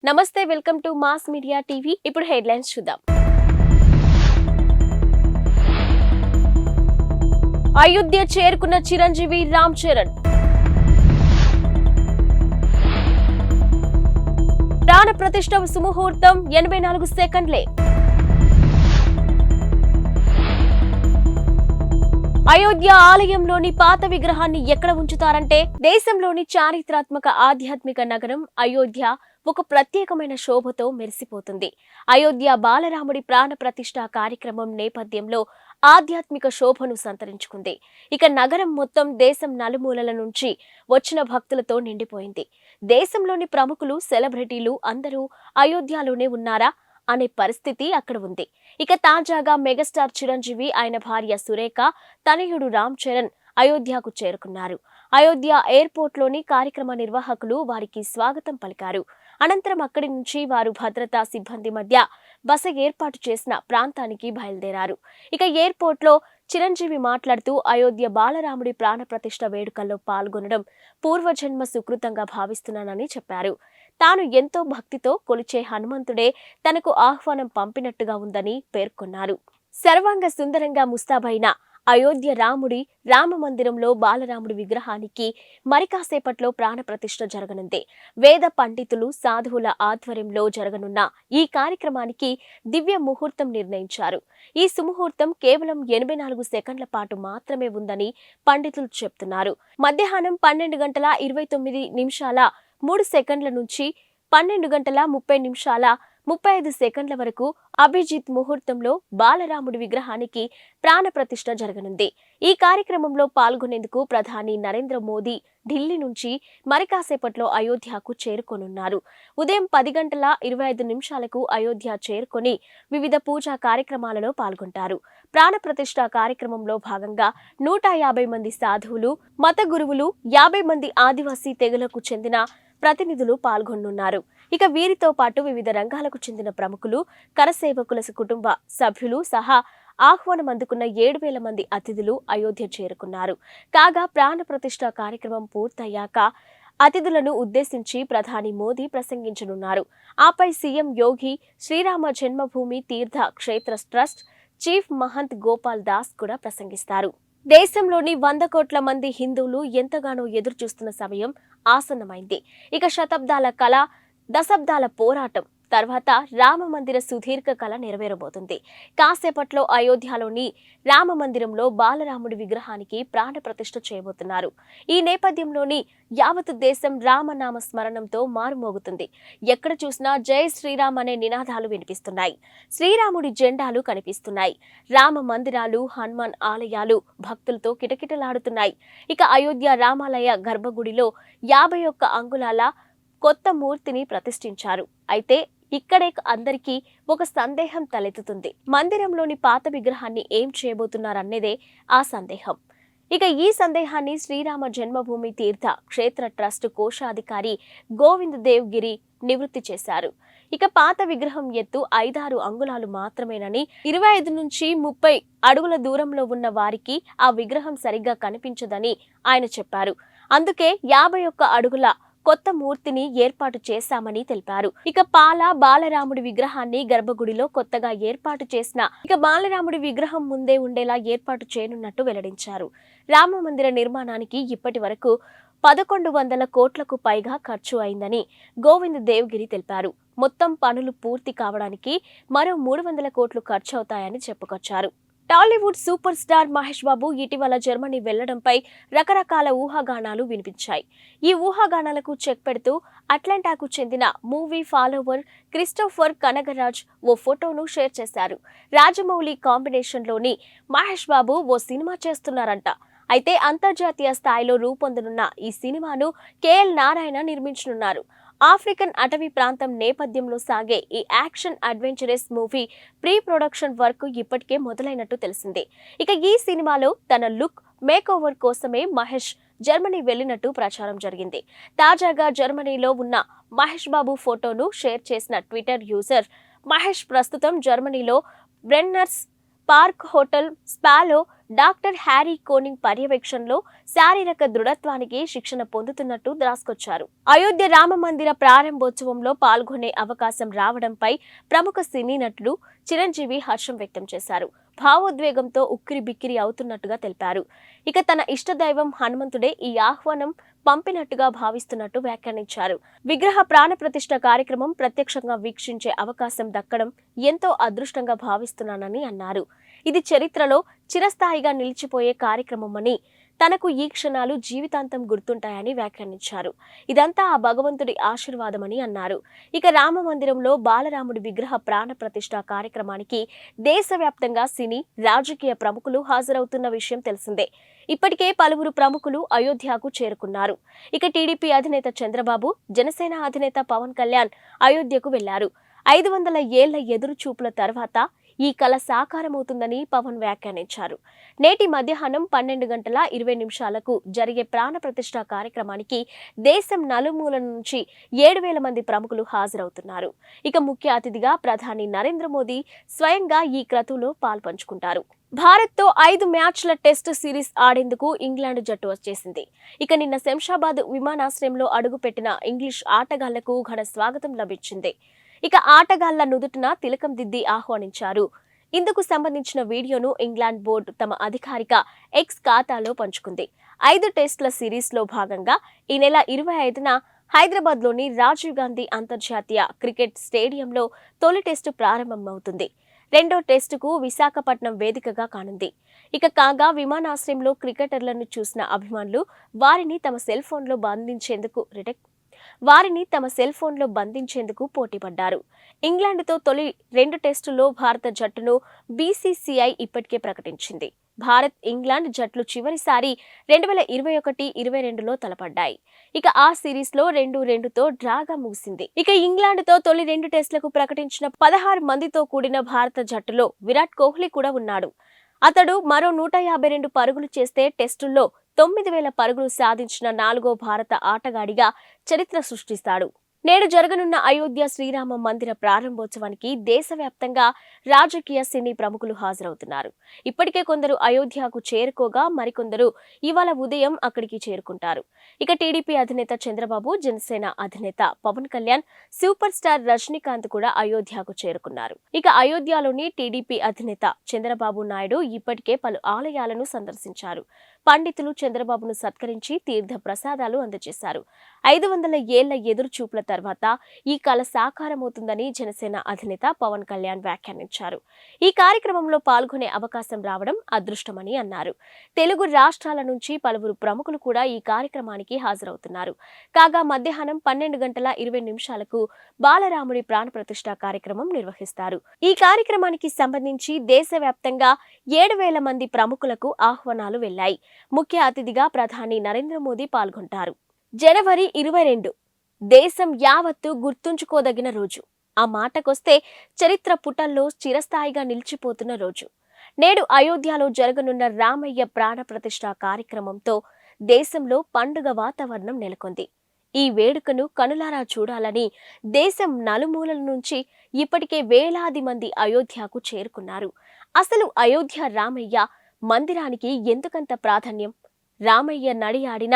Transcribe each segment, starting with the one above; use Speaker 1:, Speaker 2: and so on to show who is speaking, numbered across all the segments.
Speaker 1: నమస్తే, welcome to mass media TV. ఇప్పుడు headlines చూద్దాం. అయోధ్య చేరుకున్న చిరంజీవి రామ్ చరణ్. ప్రాణ ప్రతిష్ఠ సుముహూర్తం 84 సెకండ్లే. అయోధ్య ఆలయంలోని పాత విగ్రహాన్ని ఎక్కడ ఉంచుతారంటే, దేశంలోని చారిత్రాత్మక ఆధ్యాత్మిక నగరం అయోధ్య ఒక ప్రత్యేకమైన శోభతో మెరిసిపోతుంది. అయోధ్య బాలరాముడి ప్రాణ ప్రతిష్ఠ కార్యక్రమం నేపథ్యంలో ఆధ్యాత్మిక శోభను సంతరించుకుంది. ఇక నగరం మొత్తం దేశం నలుమూలల నుంచి వచ్చిన భక్తులతో నిండిపోయింది. దేశంలోని ప్రముఖులు, సెలబ్రిటీలు అందరూ అయోధ్యలోనే ఉన్నారా అనే పరిస్థితి అక్కడ ఉంది. ఇక తాజాగా మెగాస్టార్ చిరంజీవి, ఆయన భార్య సురేఖ, తనయుడు రామ్ చరణ్ అయోధ్యకు చేరుకున్నారు. అయోధ్య ఎయిర్పోర్ట్ లోని కార్యక్రమ నిర్వాహకులు వారికి స్వాగతం పలికారు. అనంతరం అక్కడి నుంచి వారు భద్రతా సిబ్బంది మధ్య బస ఏర్పాటు చేసిన ప్రాంతానికి బయలుదేరారు. ఇక ఎయిర్పోర్ట్ లో చిరంజీవి మాట్లాడుతూ, అయోధ్య బాలరాముడి ప్రాణ ప్రతిష్ఠ వేడుకల్లో పాల్గొనడం పూర్వజన్మ సుకృతంగా భావిస్తున్నానని చెప్పారు. తాను ఎంతో భక్తితో కొలిచే హనుమంతుడే తనకు ఆహ్వానం పంపినట్టుగా ఉందని పేర్కొన్నారు. సర్వాంగ సుందరంగా ముస్తాబైన అయోధ్య రాముడి రామ మందిరంలో బాలరాముడి విగ్రహానికి మరికాసేపట్లో ప్రాణ ప్రతిష్ఠ జరగనుంది. వేద పండితులు, సాధువుల ఆధ్వర్యంలో జరగనున్న ఈ కార్యక్రమానికి దివ్య ముహూర్తం నిర్ణయించారు. ఈ సుముహూర్తం కేవలం 84 సెకండ్ల పాటు మాత్రమే ఉందని పండితులు చెప్తున్నారు. మధ్యాహ్నం 12:29:03 నుంచి 12:30:35 వరకు అభిజిత్ ముహూర్తంలో బాలరాముడి విగ్రహానికి ప్రాణ ప్రతిష్ఠ జరగనుంది. ఈ కార్యక్రమంలో పాల్గొనేందుకు ప్రధాని నరేంద్ర మోదీ ఢిల్లీ నుంచి మరికాసేపట్లో అయోధ్యకు చేరుకోనున్నారు. ఉదయం 10:25 అయోధ్య చేరుకొని వివిధ పూజా కార్యక్రమాలలో పాల్గొంటారు. ప్రాణ ప్రతిష్ఠ కార్యక్రమంలో భాగంగా 150 మంది సాధువులు, మత గురువులు, 50 మంది ఆదివాసీ తెగలకు చెందిన ప్రతినిధులు పాల్గొనున్నారు. ఇక వీరితో పాటు వివిధ రంగాలకు చెందిన ప్రముఖులు, కరసేవకుల కుటుంబ సభ్యులు సహా ఆహ్వానం అందుకున్న 7,000 మంది అతిథులు అయోధ్య చేరుకున్నారు. కాగా ప్రాణ ప్రతిష్ఠ కార్యక్రమం పూర్తయ్యాక అతిథులను ఉద్దేశించి ప్రధాని మోదీ ప్రసంగించనున్నారు. ఆపై సీఎం యోగి, శ్రీరామ జన్మభూమి తీర్థ క్షేత్ర ట్రస్ట్ చీఫ్ మహంత్ గోపాల్ దాస్ కూడా ప్రసంగిస్తారు. దేశంలోని 100 కోట్ల మంది హిందువులు ఎంతగానో ఎదురు చూస్తున్న సమయం ఆసన్నమైంది. ఇక శతాబ్దాల కళ, దశాబ్దాల పోరాటం తర్వాత రామ మందిర సుదీర్ఘ కళ నెరవేరబోతుంది. కాసేపట్లో అయోధ్యలోని రామ మందిరంలో బాలరాముడి విగ్రహానికి ప్రాణ ప్రతిష్ఠ చేయబోతున్నారు. ఈ నేపథ్యంలోని యావత్ దేశం రామనామ స్మరణంతో మారుమోగుతుంది. ఎక్కడ చూసినా జై శ్రీరామ్ అనే నినాదాలు వినిపిస్తున్నాయి. శ్రీరాముడి జెండాలు కనిపిస్తున్నాయి. రామ మందిరాలు, హనుమాన్ ఆలయాలు భక్తులతో కిటకిటలాడుతున్నాయి. ఇక అయోధ్య రామాలయ గర్భగుడిలో 51 అంగుళాల కొత్త మూర్తిని ప్రతిష్ఠించారు. అయితే ఇక్కడే అందరికీ ఒక సందేహం తలెత్తుతుంది. మందిరంలోని పాత విగ్రహాన్ని ఏం చేయబోతున్నారనేదే ఆ సందేహం. ఇక ఈ సందేహాన్ని శ్రీరామ జన్మభూమి తీర్థ క్షేత్ర ట్రస్ట్ కోశాధికారి గోవింద్ దేవ్ గిరి నివృత్తి చేశారు. ఇక పాత విగ్రహం ఎత్తు 5-6 అంగుళాలు మాత్రమేనని, 25 నుంచి 30 అడుగుల దూరంలో ఉన్న వారికి ఆ విగ్రహం సరిగ్గా కనిపించదని ఆయన చెప్పారు. అందుకే 51 అడుగుల కొత్త మూర్తిని ఏర్పాటు చేశామని తెలిపారు. ఇక బాలరాముడి విగ్రహాన్ని గర్భగుడిలో కొత్తగా ఏర్పాటు చేసిన బాలరాముడి విగ్రహం ముందే ఉండేలా ఏర్పాటు చేయనున్నట్టు వెల్లడించారు. రామ మందిర నిర్మాణానికి ఇప్పటి వరకు 1100 కోట్లకు పైగా ఖర్చు అయిందని గోవింద్ దేవ్గిరి తెలిపారు. మొత్తం పనులు పూర్తి కావడానికి మరో 300 కోట్లు ఖర్చు అవుతాయని చెప్పుకొచ్చారు. టాలీవుడ్ సూపర్ స్టార్ మహేష్ బాబు ఇటీవల జర్మనీ వెళ్లడంపై రకరకాల ఊహాగానాలు వినిపించాయి. ఈ ఊహాగానాలకు చెక్ పెడుతూ అట్లాంటాకు చెందిన మూవీ ఫాలోవర్ క్రిస్టోఫర్ కనగరాజ్ ఓ ఫోటోను షేర్ చేశారు. రాజమౌళి కాంబినేషన్లోని మహేష్ బాబు ఓ సినిమా చేస్తున్నారంట. అయితే అంతర్జాతీయ స్థాయిలో రూపొందనున్న ఈ సినిమాను కేఎల్ నారాయణ నిర్మించనున్నారు. ఆఫ్రికన్ అటవీ ప్రాంతం నేపథ్యంలో సాగే ఈ action adventurous movie pre production work ఇప్పటికే మొదలైనట్టు తెలిసిందే. ఇక ఈ సినిమాలో తన లుక్ మేక్ ఓవర్ కోసమే మహేష్ జర్మనీ వెళ్లినట్టు ప్రచారం జరిగింది. తాజాగా జర్మనీలో ఉన్న మహేష్ బాబు ఫోటోను షేర్ చేసిన ట్విట్టర్ యూజర్, మహేష్ ప్రస్తుతం జర్మనీలో బ్రెన్నర్స్ పార్క్ హోటల్ స్పాలో డాక్టర్ హ్యారీ కోనింగ్ పర్యవేక్షణలో శారీరక దృఢత్వానికి శిక్షణ పొందుతున్నట్టు రాసుకొచ్చారు. అయోధ్య రామ మందిర ప్రారంభోత్సవంలో పాల్గొనే అవకాశం రావడంపై ప్రముఖ సినీ నటుడు చిరంజీవి హర్షం వ్యక్తం చేశారు. భావోద్వేగంతో ఉక్కిరి బిక్కిరి అవుతున్నట్టుగా తెలిపారు. ఇక తన ఇష్టదైవం హనుమంతుడే ఈ ఆహ్వానం పంపినట్టుగా భావిస్తున్నట్టు వ్యాఖ్యానించారు. విగ్రహ ప్రాణ ప్రతిష్ఠ కార్యక్రమం ప్రత్యక్షంగా వీక్షించే అవకాశం దక్కడం ఎంతో అదృష్టంగా భావిస్తున్నానని అన్నారు. ఇది చరిత్రలో చిరస్థాయిగా నిలిచిపోయే కార్యక్రమమని, తనకు ఈ క్షణాలు జీవితాంతం గుర్తుంటాయని వ్యాఖ్యానించారు. ఇదంతా ఆ భగవంతుడి ఆశీర్వాదమని అన్నారు. ఇక రామ మందిరంలో బాలరాముడి విగ్రహ ప్రాణ ప్రతిష్ఠ కార్యక్రమానికి దేశవ్యాప్తంగా సినీ, రాజకీయ ప్రముఖులు హాజరవుతున్న విషయం తెలిసిందే. ఇప్పటికే పలువురు ప్రముఖులు అయోధ్యకు చేరుకున్నారు. ఇక టీడీపీ అధినేత చంద్రబాబు, జనసేన అధినేత పవన్ కళ్యాణ్ అయోధ్యకు వెళ్లారు. 500 ఏళ్ల ఎదురు చూపుల తర్వాత ఈ కల సాకారమవుతుందని పవన్ వ్యాఖ్యానించారు. నేటి మధ్యాహ్నం 12:20 జరిగే ప్రాణ ప్రతిష్ఠ కార్యక్రమానికి దేశం నలుమూల నుంచి 7,000 మంది ప్రముఖులు హాజరవుతున్నారు. ఇక ముఖ్య అతిథిగా ప్రధాని నరేంద్ర మోదీ స్వయంగా ఈ క్రతువులో పాల్పంచుకుంటారు. భారత్తో 5 మ్యాచ్ల టెస్టు సిరీస్ ఆడేందుకు ఇంగ్లాండ్ జట్టు వచ్చేసింది. ఇక నిన్న శంషాబాద్ విమానాశ్రయంలో అడుగుపెట్టిన ఇంగ్లీష్ ఆటగాళ్లకు ఘన స్వాగతం లభించింది. ఇక ఆటగాళ్ల నుదుటిన తిలకం దిద్ది ఆహ్వానించారు. ఇందుకు సంబంధించిన వీడియోను ఇంగ్లాండ్ బోర్డు తమ అధికారిక ఎక్స్ ఖాతాలో పంచుకుంది. 5 టెస్టుల సిరీస్లో భాగంగా ఈ నెల 25న హైదరాబాద్లోని రాజీవ్ గాంధీ అంతర్జాతీయ క్రికెట్ స్టేడియంలో తొలి టెస్టు ప్రారంభమవుతుంది. రెండో టెస్టుకు విశాఖపట్నం వేదికగా కానుంది. ఇక కాగా విమానాశ్రయంలో క్రికెటర్లను చూసిన అభిమానులు వారిని తమ సెల్ ఫోన్లో బంధించేందుకు పోటీపడ్డారు. ఇంగ్లాండ్తో తొలి 2 టెస్టుల్లో భారత జట్టును బీసీసీఐ ఇప్పటికే ప్రకటించింది. భారత్, ఇంగ్లాండ్ జట్లు చివరిసారి 2021-22లో తలపడ్డాయి. ఇక ఆ సిరీస్లో 2-2తో డ్రాగా ముగిసింది. ఇక ఇంగ్లాండ్తో తొలి 2 టెస్టులకు ప్రకటించిన 16 మందితో కూడిన భారత జట్టులో విరాట్ కోహ్లీ కూడా ఉన్నాడు. అతడు మరో 152 పరుగులు చేస్తే టెస్టుల్లో 9,000 పరుగులు సాధించిన 4వ భారత ఆటగాడిగా చరిత్ర సృష్టిస్తాడు. నేడు జరగనున్న అయోధ్య శ్రీరామ మందిర ప్రారంభోత్సవానికి దేశవ్యాప్తంగా రాజకీయ, సినీ ప్రముఖులు హాజరవుతున్నారు. ఇప్పటికే కొందరు అయోధ్యకు చేరుకోగా మరికొందరు ఇవాళ ఉదయం అక్కడికి చేరుకుంటారు. ఇక టీడీపీ అధినేత చంద్రబాబు, జనసేన అధినేత పవన్ కళ్యాణ్, సూపర్ స్టార్ రజనీకాంత్ కూడా అయోధ్యకు చేరుకున్నారు. ఇక అయోధ్యలోని టీడీపీ అధినేత చంద్రబాబు నాయుడు ఇప్పటికే పలు ఆలయాలను సందర్శించారు. పండితులు చంద్రబాబును సత్కరించి తీర్థ ప్రసాదాలు అందజేశారు. 500 ఏళ్ల ఎదురు చూపుల తర్వాత ఈ కల సాకారమవుతుందని జనసేన అధినేత పవన్ కళ్యాణ్ వ్యాఖ్యానించారు. ఈ కార్యక్రమంలో పాల్గొనే అవకాశం రావడం అదృష్టమని అన్నారు. తెలుగు రాష్ట్రాల నుంచి పలువురు ప్రముఖులు కూడా ఈ కార్యక్రమానికి హాజరవుతున్నారు. కాగా మధ్యాహ్నం 12:20 బాలరాముడి ప్రాణ ప్రతిష్ఠ కార్యక్రమం నిర్వహిస్తారు. ఈ కార్యక్రమానికి సంబంధించి దేశవ్యాప్తంగా 7,000 మంది ప్రముఖులకు ఆహ్వానాలు వెళ్లాయి. ముఖ్య అతిథిగా ప్రధాని నరేంద్ర మోదీ పాల్గొంటారు. జనవరి 22 దేశం యావత్తు గుర్తుంచుకోదగిన రోజు. ఆ మాటకొస్తే చరిత్ర పుటల్లో చిరస్థాయిగా నిలిచిపోతున్న రోజు. నేడు అయోధ్యలో జరగనున్న రామయ్య ప్రాణ ప్రతిష్ఠ కార్యక్రమంతో దేశంలో పండుగ వాతావరణం నెలకొంది. ఈ వేడుకను కనులారా చూడాలని దేశం నలుమూలల నుంచి ఇప్పటికే వేలాది మంది అయోధ్యకు చేరుకున్నారు. అసలు అయోధ్య రామయ్య మందిరానికి ఎందుకంత ప్రాధాన్యం? రామయ్య నడియాడిన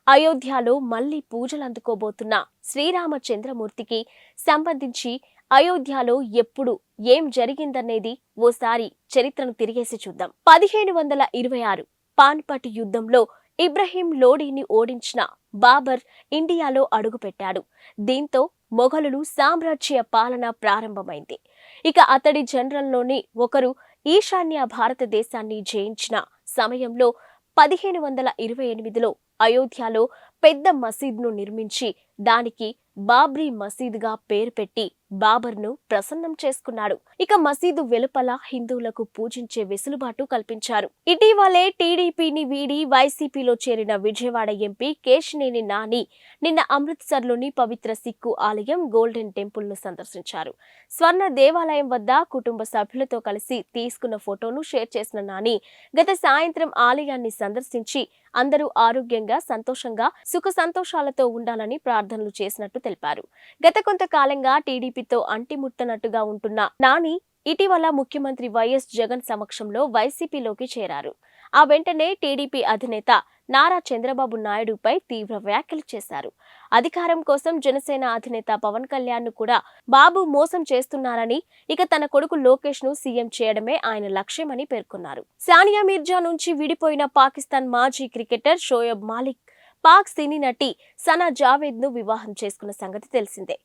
Speaker 1: అయోధ్యలో మళ్లీ పూజలందుకోబోతున్న శ్రీరామచంద్రమూర్తికి సంబంధించి అయోధ్యలో ఎప్పుడు ఏం జరిగిందనేది ఓసారి చరిత్రను తిరిగేసి చూద్దాం. 1526 పాన్పట్ యుద్ధంలో ఇబ్రహీం లోడీని ఓడించిన బాబర్ ఇండియాలో అడుగుపెట్టాడు. దీంతో మొఘలులు సామ్రాజ్య పాలన ప్రారంభమైంది. ఇక అతడి జనరల్లోని ఒకరు ఈశాన్య భారతదేశాన్ని జయించిన సమయంలో 1528లో అయోధ్యలో పెద్ద మసీద్ను నిర్మించి దానికి బాబ్రీ మసీదుగా పేరు పెట్టి బాబర్ను ప్రసన్నం చేసుకున్నాడు. ఇక మసీదు వెలుపల హిందువులకు పూజించే వెసులుబాటు కల్పించారు. ఇటీవలే టీడీపీని వీడి వైసీపీలో చేరిన విజయవాడ ఎంపీ కేశినేని నాని నిన్న అమృత్సర్లోని పవిత్ర సిక్కు ఆలయం గోల్డెన్ టెంపుల్ ను సందర్శించారు. స్వర్ణ దేవాలయం వద్ద కుటుంబ సభ్యులతో కలిసి తీసుకున్న ఫోటోను షేర్ చేసిన నాని గత సాయంత్రం ఆలయాన్ని సందర్శించి అందరూ ఆరోగ్యంగా, సంతోషంగా, సుఖ సంతోషాలతో ఉండాలని ప్రార్థనలు చేసినట్టు తెలిపారు. గత కొంతకాలంగా టీడీపీతో అంటిముట్టనట్టుగా ఉంటున్న నాని ఇటీవల ముఖ్యమంత్రి వైఎస్ జగన్ సమక్షంలో వైసీపీలోకి చేరారు. ఆ వెంటనే టీడీపీ అధినేత నారా చంద్రబాబు నాయుడుపై తీవ్ర వ్యాఖ్యలు చేశారు. అధికారం కోసం జనసేన అధినేత పవన్ కళ్యాణ్ ను కూడా బాబు మోసం చేస్తున్నారని, ఇక తన కొడుకు లోకేష్ ను సీఎం చేయడమే ఆయన లక్ష్యమని పేర్కొన్నారు. సానియా మీర్జా నుంచి విడిపోయిన పాకిస్తాన్ మాజీ క్రికెటర్ షోయబ్ మాలిక్ పాక్ సినీ నటి సనా జావేద్ ను వివాహం చేసుకున్న సంగతి తెలిసిందే.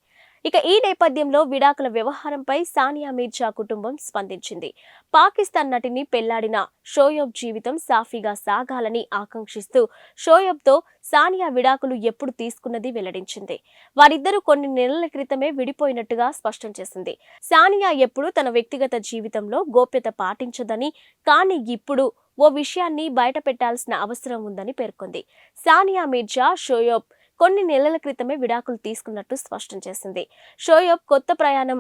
Speaker 1: ఇక ఈ నేపథ్యంలో విడాకుల వ్యవహారంపై సానియా మీర్జా కుటుంబం స్పందించింది. పాకిస్తాన్ నటిని పెళ్లాడిన షోయబ్ జీవితం సాఫీగా సాగాలని ఆకాంక్షిస్తూ షోయబ్తో సానియా విడాకులు ఎప్పుడు తీసుకున్నది వెల్లడించింది. వారిద్దరూ కొన్ని నెలల క్రితమే విడిపోయినట్టుగా స్పష్టం చేసింది. సానియా ఎప్పుడూ తన వ్యక్తిగత జీవితంలో గోప్యత పాటించదని, కానీ ఇప్పుడు ఓ విషయాన్ని బయట పెట్టాల్సిన అవసరం ఉందని పేర్కొంది. సానియా మీర్జా షోయబ్ కొన్ని నెలల క్రితమే విడాకులు తీసుకున్నట్టు స్పష్టం చేసింది. షోయబ్ కొత్త ప్రయాణం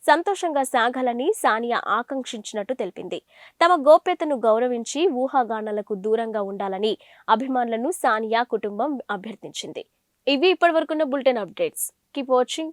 Speaker 1: సంతోషంగా సాగాలని సానియా ఆకాంక్షించినట్టు తెలిపింది. తమ గోప్యతను గౌరవించి ఊహాగానాలకు దూరంగా ఉండాలని అభిమానులను సానియా కుటుంబం అభ్యర్థించింది. ఇవి ఇప్పటివరకున్న బులెటిన్ అప్డేట్స్. Keep watching.